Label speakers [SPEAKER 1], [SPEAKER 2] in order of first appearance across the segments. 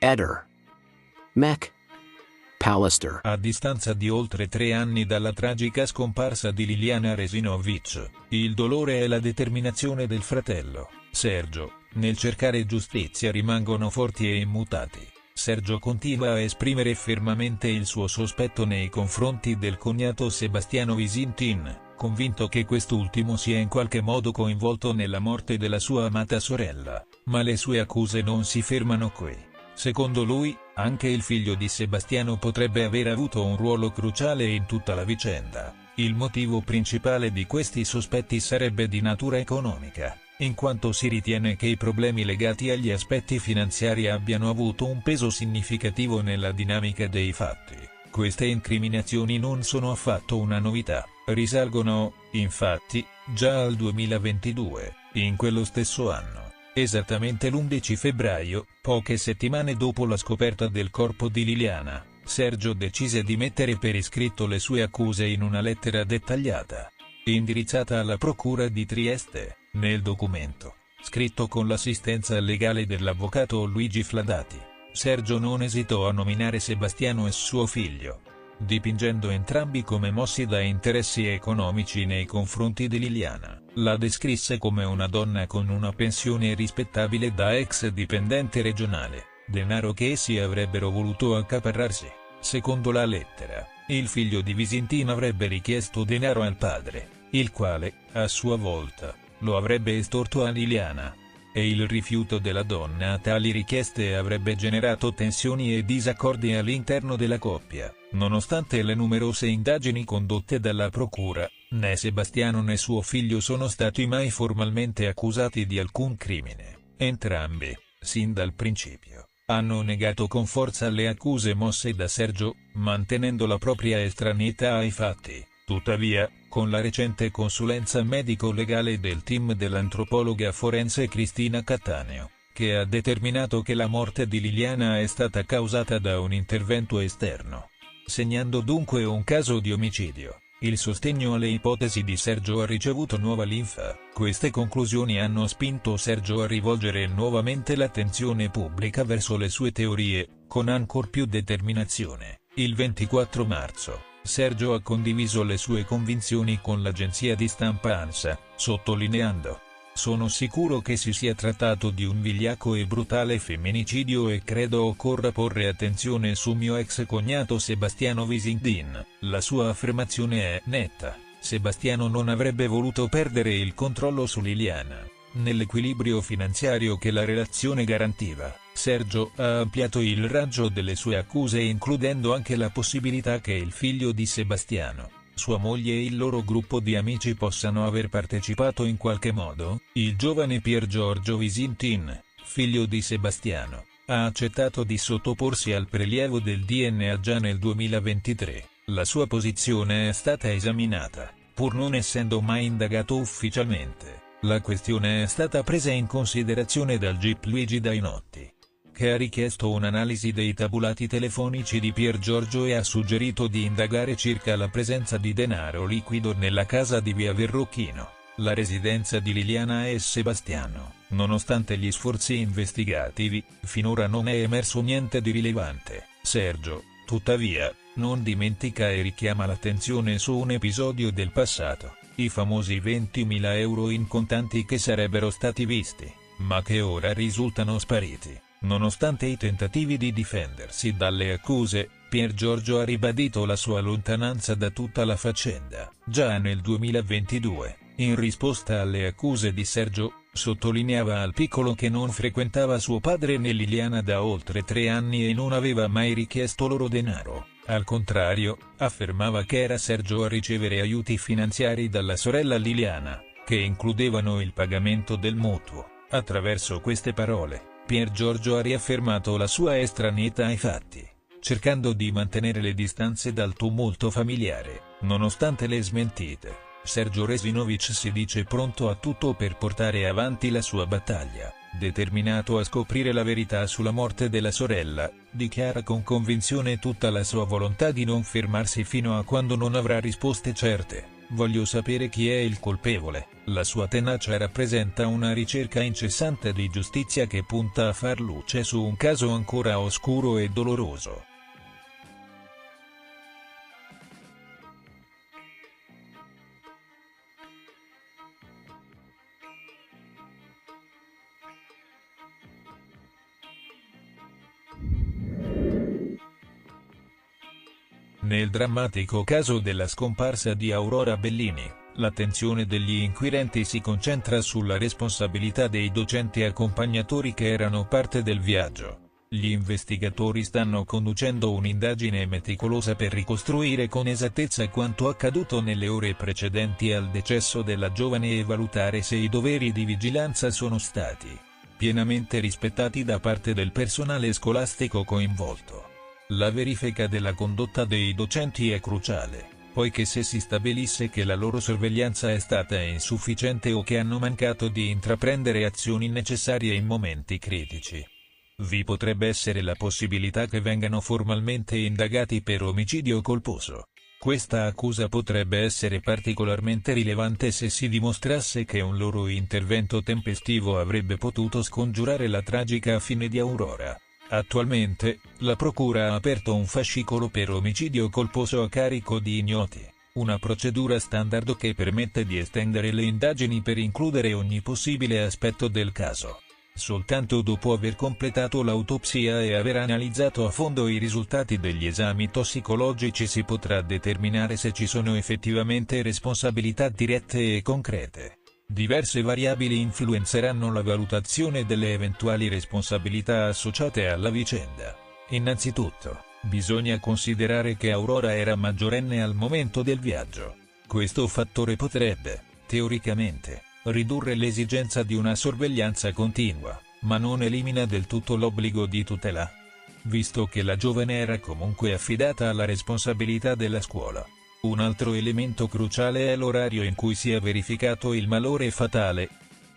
[SPEAKER 1] Eder. Mech. Pallister.
[SPEAKER 2] A distanza di oltre 3 anni dalla tragica scomparsa di Liliana Resinovic, il dolore e la determinazione del fratello, Sergio, nel cercare giustizia rimangono forti e immutati. Sergio continua a esprimere fermamente il suo sospetto nei confronti del cognato Sebastiano Visintin, convinto che quest'ultimo sia in qualche modo coinvolto nella morte della sua amata sorella, ma le sue accuse non si fermano qui. Secondo lui, anche il figlio di Sebastiano potrebbe aver avuto un ruolo cruciale in tutta la vicenda. Il motivo principale di questi sospetti sarebbe di natura economica, in quanto si ritiene che i problemi legati agli aspetti finanziari abbiano avuto un peso significativo nella dinamica dei fatti. Queste incriminazioni non sono affatto una novità, risalgono, infatti, già al 2022, in quello stesso anno. Esattamente l'11 febbraio, poche settimane dopo la scoperta del corpo di Liliana, Sergio decise di mettere per iscritto le sue accuse in una lettera dettagliata, indirizzata alla Procura di Trieste. Nel documento, scritto con l'assistenza legale dell'avvocato Luigi Fladati, Sergio non esitò a nominare Sebastiano e suo figlio, dipingendo entrambi come mossi da interessi economici nei confronti di Liliana. La descrisse come una donna con una pensione rispettabile da ex dipendente regionale, denaro che essi avrebbero voluto accaparrarsi. Secondo la lettera, il figlio di Visintin avrebbe richiesto denaro al padre, il quale, a sua volta, lo avrebbe estorto a Liliana, e il rifiuto della donna a tali richieste avrebbe generato tensioni e disaccordi all'interno della coppia. Nonostante le numerose indagini condotte dalla procura, né Sebastiano né suo figlio sono stati mai formalmente accusati di alcun crimine. Entrambi, sin dal principio, hanno negato con forza le accuse mosse da Sergio, mantenendo la propria estraneità ai fatti. Tuttavia, con la recente consulenza medico-legale del team dell'antropologa forense Cristina Cattaneo, che ha determinato che la morte di Liliana è stata causata da un intervento esterno, segnando dunque un caso di omicidio, il sostegno alle ipotesi di Sergio ha ricevuto nuova linfa. Queste conclusioni hanno spinto Sergio a rivolgere nuovamente l'attenzione pubblica verso le sue teorie, con ancor più determinazione. Il 24 marzo, Sergio ha condiviso le sue convinzioni con l'agenzia di stampa ANSA, sottolineando: "Sono sicuro che si sia trattato di un vigliacco e brutale femminicidio e credo occorra porre attenzione su mio ex cognato Sebastiano Visintin. La sua affermazione è netta. Sebastiano non avrebbe voluto perdere il controllo su Liliana, nell'equilibrio finanziario che la relazione garantiva." Sergio ha ampliato il raggio delle sue accuse includendo anche la possibilità che il figlio di Sebastiano, sua moglie e il loro gruppo di amici possano aver partecipato in qualche modo. Il giovane Pier Giorgio Visintin, figlio di Sebastiano, ha accettato di sottoporsi al prelievo del DNA già nel 2023. La sua posizione è stata esaminata, pur non essendo mai indagato ufficialmente. La questione è stata presa in considerazione dal GIP Luigi Dainotti, che ha richiesto un'analisi dei tabulati telefonici di Pier Giorgio e ha suggerito di indagare circa la presenza di denaro liquido nella casa di via Verrocchino, la residenza di Liliana e Sebastiano. Nonostante gli sforzi investigativi, finora non è emerso niente di rilevante. Sergio, tuttavia, non dimentica e richiama l'attenzione su un episodio del passato, i famosi 20.000 euro in contanti che sarebbero stati visti, ma che ora risultano spariti. Nonostante i tentativi di difendersi dalle accuse, Pier Giorgio ha ribadito la sua lontananza da tutta la faccenda. Già nel 2022, in risposta alle accuse di Sergio, sottolineava al piccolo che non frequentava suo padre né Liliana da oltre 3 anni e non aveva mai richiesto loro denaro. Al contrario, affermava che era Sergio a ricevere aiuti finanziari dalla sorella Liliana, che includevano il pagamento del mutuo. Attraverso queste parole, Pier Giorgio ha riaffermato la sua estraneità ai fatti, cercando di mantenere le distanze dal tumulto familiare. Nonostante le smentite, Sergio Resinovic si dice pronto a tutto per portare avanti la sua battaglia, determinato a scoprire la verità sulla morte della sorella. Dichiara con convinzione tutta la sua volontà di non fermarsi fino a quando non avrà risposte certe. Voglio sapere chi è il colpevole. La sua tenacia rappresenta una ricerca incessante di giustizia che punta a far luce su un caso ancora oscuro e doloroso. Nel drammatico caso della scomparsa di Aurora Bellini, l'attenzione degli inquirenti si concentra sulla responsabilità dei docenti accompagnatori che erano parte del viaggio. Gli investigatori stanno conducendo un'indagine meticolosa per ricostruire con esattezza quanto accaduto nelle ore precedenti al decesso della giovane e valutare se i doveri di vigilanza sono stati pienamente rispettati da parte del personale scolastico coinvolto. La verifica della condotta dei docenti è cruciale, poiché se si stabilisse che la loro sorveglianza è stata insufficiente o che hanno mancato di intraprendere azioni necessarie in momenti critici, vi potrebbe essere la possibilità che vengano formalmente indagati per omicidio colposo. Questa accusa potrebbe essere particolarmente rilevante se si dimostrasse che un loro intervento tempestivo avrebbe potuto scongiurare la tragica fine di Aurora. Attualmente, la procura ha aperto un fascicolo per omicidio colposo a carico di ignoti, una procedura standard che permette di estendere le indagini per includere ogni possibile aspetto del caso. Soltanto dopo aver completato l'autopsia e aver analizzato a fondo i risultati degli esami tossicologici si potrà determinare se ci sono effettivamente responsabilità dirette e concrete. Diverse variabili influenzeranno la valutazione delle eventuali responsabilità associate alla vicenda. Innanzitutto, bisogna considerare che Aurora era maggiorenne al momento del viaggio. Questo fattore potrebbe, teoricamente, ridurre l'esigenza di una sorveglianza continua, ma non elimina del tutto l'obbligo di tutela, visto che la giovane era comunque affidata alla responsabilità della scuola. Un altro elemento cruciale è l'orario in cui si è verificato il malore fatale.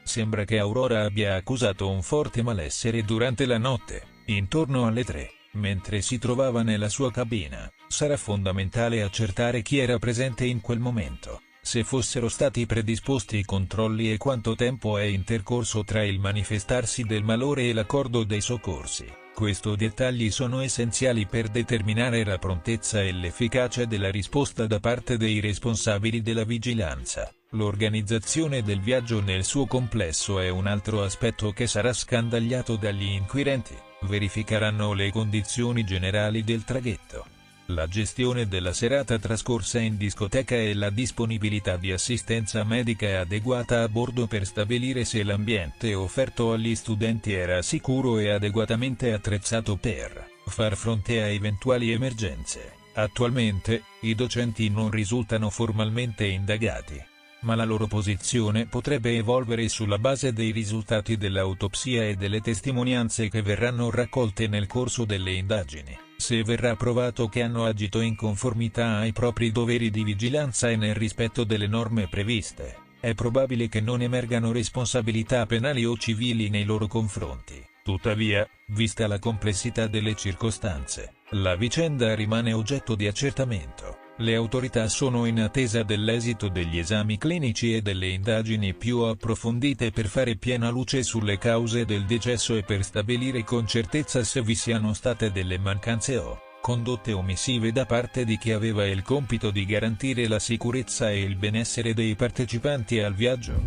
[SPEAKER 2] Sembra che Aurora abbia accusato un forte malessere durante la notte, intorno alle 3, mentre si trovava nella sua cabina. Sarà fondamentale accertare chi era presente in quel momento, se fossero stati predisposti controlli e quanto tempo è intercorso tra il manifestarsi del malore e l'accordo dei soccorsi. Questi dettagli sono essenziali per determinare la prontezza e l'efficacia della risposta da parte dei responsabili della vigilanza. L'organizzazione del viaggio nel suo complesso è un altro aspetto che sarà scandagliato dagli inquirenti. Verificheranno le condizioni generali del traghetto, la gestione della serata trascorsa in discoteca e la disponibilità di assistenza medica adeguata a bordo per stabilire se l'ambiente offerto agli studenti era sicuro e adeguatamente attrezzato per far fronte a eventuali emergenze. Attualmente, i docenti non risultano formalmente indagati, ma la loro posizione potrebbe evolvere sulla base dei risultati dell'autopsia e delle testimonianze che verranno raccolte nel corso delle indagini. Se verrà provato che hanno agito in conformità ai propri doveri di vigilanza e nel rispetto delle norme previste, è probabile che non emergano responsabilità penali o civili nei loro confronti. Tuttavia, vista la complessità delle circostanze, la vicenda rimane oggetto di accertamento. Le autorità sono in attesa dell'esito degli esami clinici e delle indagini più approfondite per fare piena luce sulle cause del decesso e per stabilire con certezza se vi siano state delle mancanze o condotte omissive da parte di chi aveva il compito di garantire la sicurezza e il benessere dei partecipanti al viaggio.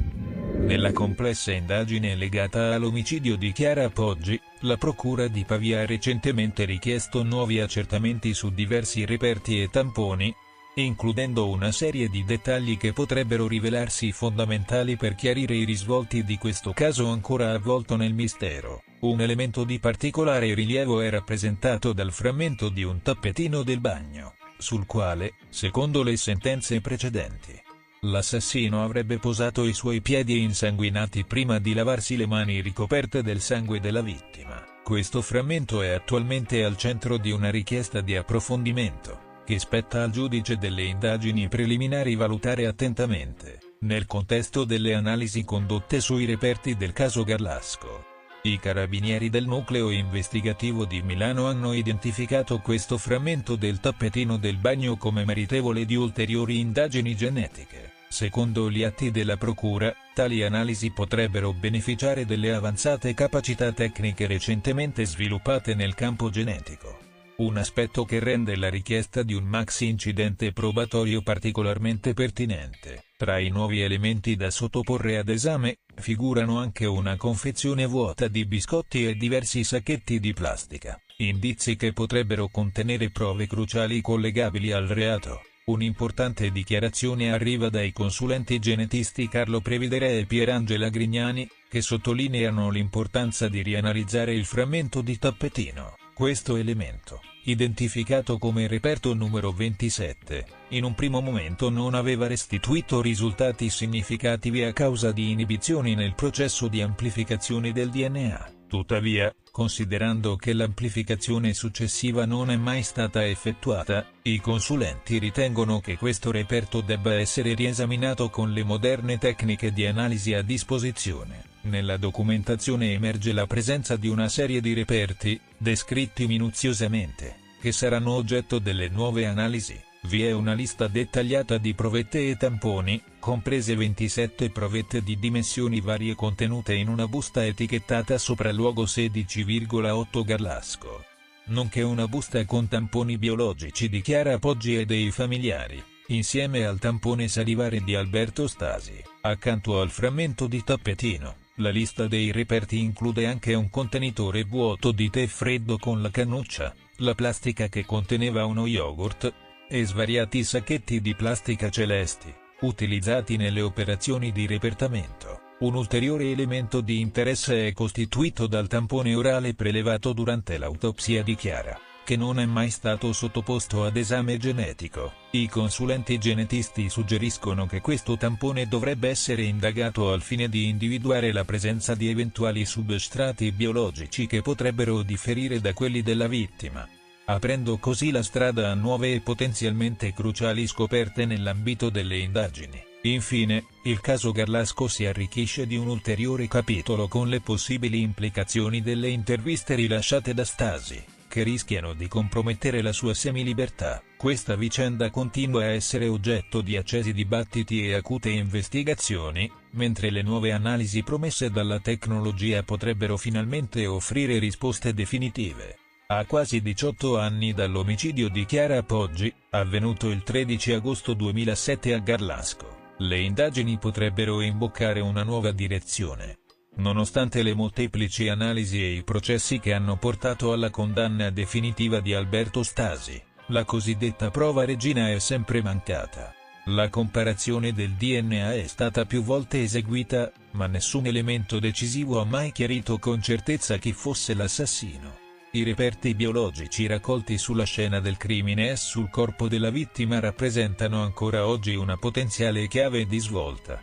[SPEAKER 2] Nella complessa indagine legata all'omicidio di Chiara Poggi, la Procura di Pavia ha recentemente richiesto nuovi accertamenti su diversi reperti e tamponi, includendo una serie di dettagli che potrebbero rivelarsi fondamentali per chiarire i risvolti di questo caso ancora avvolto nel mistero. Un elemento di particolare rilievo è rappresentato dal frammento di un tappetino del bagno, sul quale, secondo le sentenze precedenti, l'assassino avrebbe posato i suoi piedi insanguinati prima di lavarsi le mani ricoperte del sangue della vittima. Questo frammento è attualmente al centro di una richiesta di approfondimento, che spetta al giudice delle indagini preliminari valutare attentamente, nel contesto delle analisi condotte sui reperti del caso Garlasco. I carabinieri del nucleo investigativo di Milano hanno identificato questo frammento del tappetino del bagno come meritevole di ulteriori indagini genetiche. Secondo gli atti della procura, tali analisi potrebbero beneficiare delle avanzate capacità tecniche recentemente sviluppate nel campo genetico. Un aspetto che rende la richiesta di un maxi incidente probatorio particolarmente pertinente. Tra i nuovi elementi da sottoporre ad esame, figurano anche una confezione vuota di biscotti e diversi sacchetti di plastica, indizi che potrebbero contenere prove cruciali collegabili al reato. Un'importante dichiarazione arriva dai consulenti genetisti Carlo Previdere e Pierangela Grignani, che sottolineano l'importanza di rianalizzare il frammento di tappetino. Questo elemento, identificato come reperto numero 27, in un primo momento non aveva restituito risultati significativi a causa di inibizioni nel processo di amplificazione del DNA. Tuttavia, considerando che l'amplificazione successiva non è mai stata effettuata, i consulenti ritengono che questo reperto debba essere riesaminato con le moderne tecniche di analisi a disposizione. Nella documentazione emerge la presenza di una serie di reperti, descritti minuziosamente, che saranno oggetto delle nuove analisi. Vi è una lista dettagliata di provette e tamponi, comprese 27 provette di dimensioni varie contenute in una busta etichettata sopralluogo 16,8 Garlasco, nonché una busta con tamponi biologici di Chiara Poggi e dei familiari, insieme al tampone salivare di Alberto Stasi. Accanto al frammento di tappetino, la lista dei reperti include anche un contenitore vuoto di tè freddo con la cannuccia, la plastica che conteneva uno yogurt, e svariati sacchetti di plastica celesti, utilizzati nelle operazioni di repertamento. Un ulteriore elemento di interesse è costituito dal tampone orale prelevato durante l'autopsia di Chiara, che non è mai stato sottoposto ad esame genetico. I consulenti genetisti suggeriscono che questo tampone dovrebbe essere indagato al fine di individuare la presenza di eventuali substrati biologici che potrebbero differire da quelli della vittima, aprendo così la strada a nuove e potenzialmente cruciali scoperte nell'ambito delle indagini. Infine, il caso Garlasco si arricchisce di un ulteriore capitolo con le possibili implicazioni delle interviste rilasciate da Stasi, che rischiano di compromettere la sua semilibertà. Questa vicenda continua a essere oggetto di accesi dibattiti e acute investigazioni, mentre le nuove analisi promesse dalla tecnologia potrebbero finalmente offrire risposte definitive. A quasi 18 anni dall'omicidio di Chiara Poggi, avvenuto il 13 agosto 2007 a Garlasco, le indagini potrebbero imboccare una nuova direzione. Nonostante le molteplici analisi e i processi che hanno portato alla condanna definitiva di Alberto Stasi, la cosiddetta prova regina è sempre mancata. La comparazione del DNA è stata più volte eseguita, ma nessun elemento decisivo ha mai chiarito con certezza chi fosse l'assassino. I reperti biologici raccolti sulla scena del crimine e sul corpo della vittima rappresentano ancora oggi una potenziale chiave di svolta.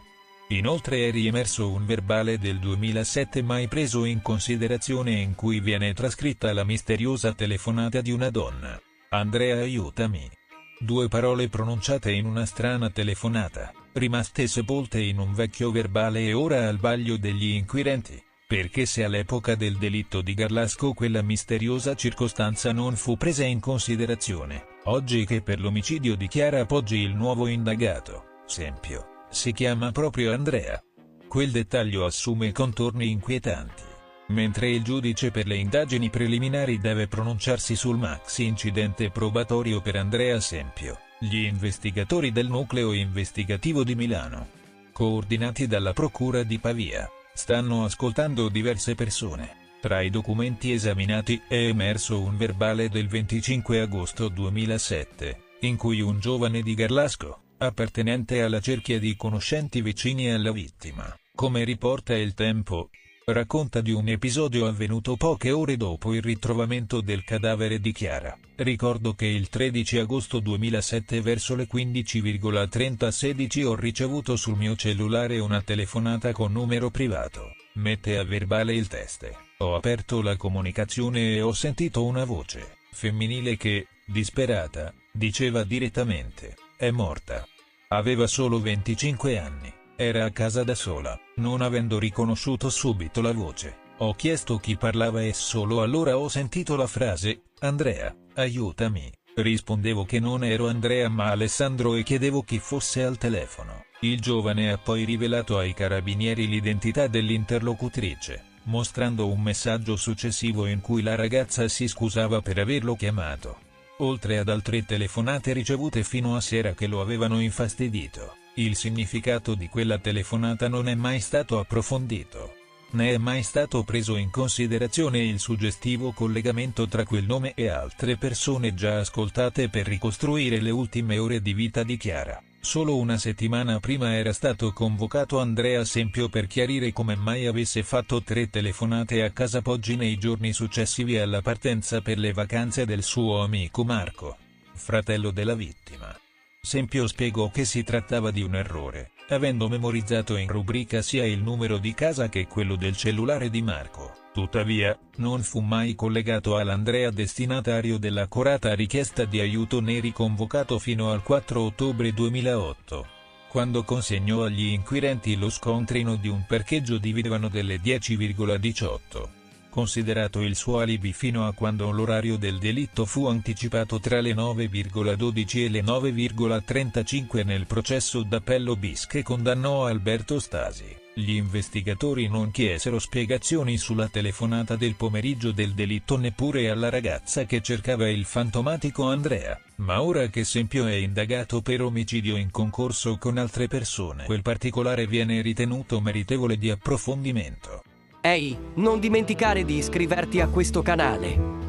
[SPEAKER 2] Inoltre è riemerso un verbale del 2007 mai preso in considerazione in cui viene trascritta la misteriosa telefonata di una donna. Andrea, aiutami. 2 parole pronunciate in una strana telefonata, rimaste sepolte in un vecchio verbale e ora al vaglio degli inquirenti. Perché se all'epoca del delitto di Garlasco quella misteriosa circostanza non fu presa in considerazione, oggi che per l'omicidio di Chiara Poggi il nuovo indagato, Sempio, si chiama proprio Andrea. Quel dettaglio assume contorni inquietanti. Mentre il giudice per le indagini preliminari deve pronunciarsi sul maxi incidente probatorio per Andrea Sempio, gli investigatori del nucleo investigativo di Milano, coordinati dalla procura di Pavia, stanno ascoltando diverse persone. Tra i documenti esaminati è emerso un verbale del 25 agosto 2007, in cui un giovane di Garlasco, appartenente alla cerchia di conoscenti vicini alla vittima, come riporta Il Tempo, racconta di un episodio avvenuto poche ore dopo il ritrovamento del cadavere di Chiara. Ricordo che il 13 agosto 2007 verso le 15,30 ho ricevuto sul mio cellulare una telefonata con numero privato. Mette a verbale il teste. Ho aperto la comunicazione e ho sentito una voce femminile che, disperata, diceva direttamente: "È morta". Aveva solo 25 anni. Era a casa da sola, non avendo riconosciuto subito la voce. Ho chiesto chi parlava e solo allora ho sentito la frase, Andrea, aiutami. Rispondevo che non ero Andrea ma Alessandro e chiedevo chi fosse al telefono. Il giovane ha poi rivelato ai carabinieri l'identità dell'interlocutrice, mostrando un messaggio successivo in cui la ragazza si scusava per averlo chiamato. Oltre ad altre telefonate ricevute fino a sera che lo avevano infastidito, il significato di quella telefonata non è mai stato approfondito. Né è mai stato preso in considerazione il suggestivo collegamento tra quel nome e altre persone già ascoltate per ricostruire le ultime ore di vita di Chiara. Solo una settimana prima era stato convocato Andrea Sempio per chiarire come mai avesse fatto 3 telefonate a casa Poggi nei giorni successivi alla partenza per le vacanze del suo amico Marco, fratello della vittima. Sempio spiegò che si trattava di un errore, avendo memorizzato in rubrica sia il numero di casa che quello del cellulare di Marco. Tuttavia, non fu mai collegato all'Andrea destinatario dell'accorata richiesta di aiuto né riconvocato fino al 4 ottobre 2008, quando consegnò agli inquirenti lo scontrino di un parcheggio di Videvano delle 10,18. Considerato il suo alibi fino a quando l'orario del delitto fu anticipato tra le 9,12 e le 9,35 nel processo d'appello bis che condannò Alberto Stasi, gli investigatori non chiesero spiegazioni sulla telefonata del pomeriggio del delitto neppure alla ragazza che cercava il fantomatico Andrea, ma ora che Sempio è indagato per omicidio in concorso con altre persone, quel particolare viene ritenuto meritevole di approfondimento.
[SPEAKER 3] Ehi, non dimenticare di iscriverti a questo canale.